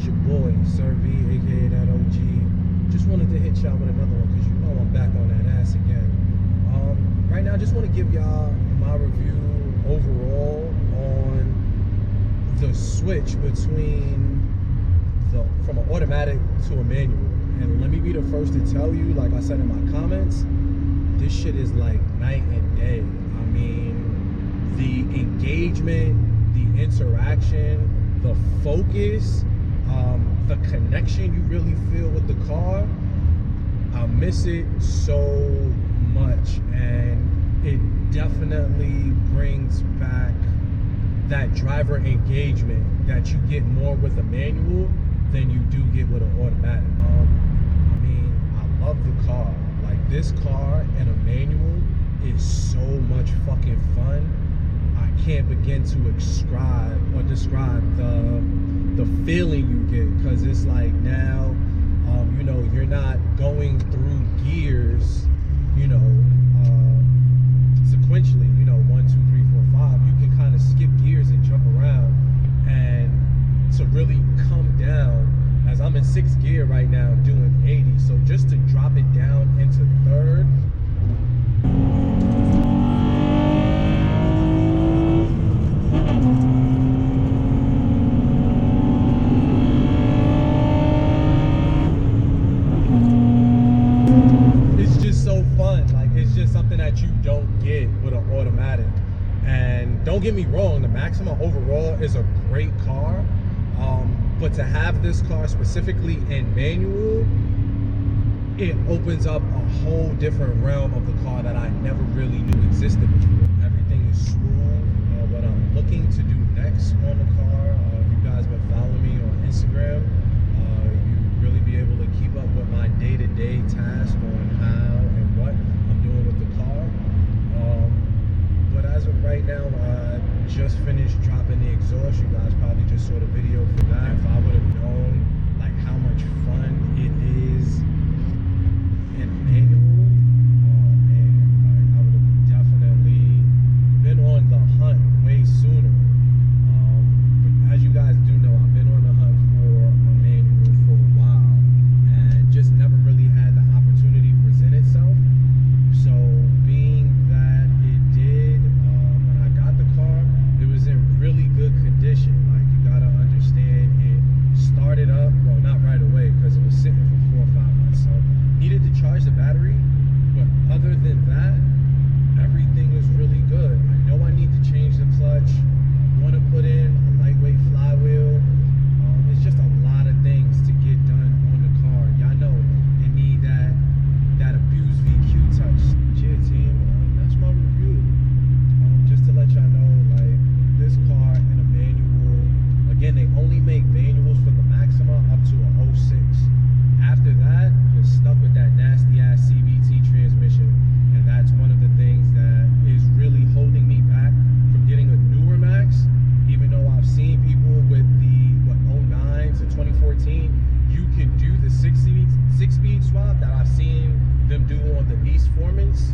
It's your boy, Sir V, aka that OG. Just wanted to hit y'all with another one because you know I'm back on that ass again. Right now, I just want to give y'all my review overall on the switch between from an automatic to a manual. And let me be the first to tell you, like I said in my comments, this shit is like night and day. I mean, the engagement, the interaction, the focus, the connection you really feel with the car, I miss it so much, and it definitely brings back that driver engagement that you get more with a manual than you do get with an automatic. I mean, I love the car. Like, this car and a manual is so much fucking fun. I can't begin to describe the feeling you get, because it's like now, you know, you're not going through gears, you know, sequentially, you know, 1, 2, 3, 4, 5. You can kind of skip gears and jump around, and to really come down, as I'm in 6th gear right now doing 80, so just to drop it down into 3rd, that you don't get with an automatic. And don't get me wrong, the Maxima overall is a great car, but to have this car specifically in manual, it opens up a whole different realm of the car that I never really knew existed before. Everything is smooth. What I'm looking to do next on the car, if you guys been following me on Instagram, you really be able to keep up with my day-to-day task on how and what I'm doing with the car. But as of right now, I just finished dropping the exhaust. You guys probably just saw the video for that. If I would have known like how much fun it is in a manual, oh man, like, I would have definitely been on the hunt way sooner. But as you guys do know, I've been on the hunt for a manual for a while and just never really had the opportunity present itself. So being that it did, when I got the car, it was in really good condition. Like, you gotta understand, it started up, well, not right away because it was sitting for 4 or 5 months, so needed to charge the battery, but other than that, everything was really good. I know I need to change the clutch. I want to put in a lightweight flywheel. It's just a lot of things to get done on the car. Y'all know it need that abused VQ touch. Yeah, team, that's my review. Just to let y'all know, like, this car in a manual, again, they only make manuals for the Maxima up to a 06. After that, you're stuck with that nasty ass CVT transmission, and that's one of the things that is really holding me back from getting a newer Max. Even though I've seen people with the 09 to 2014, you can do the six speed swap that I've seen them do on the Nice Formants.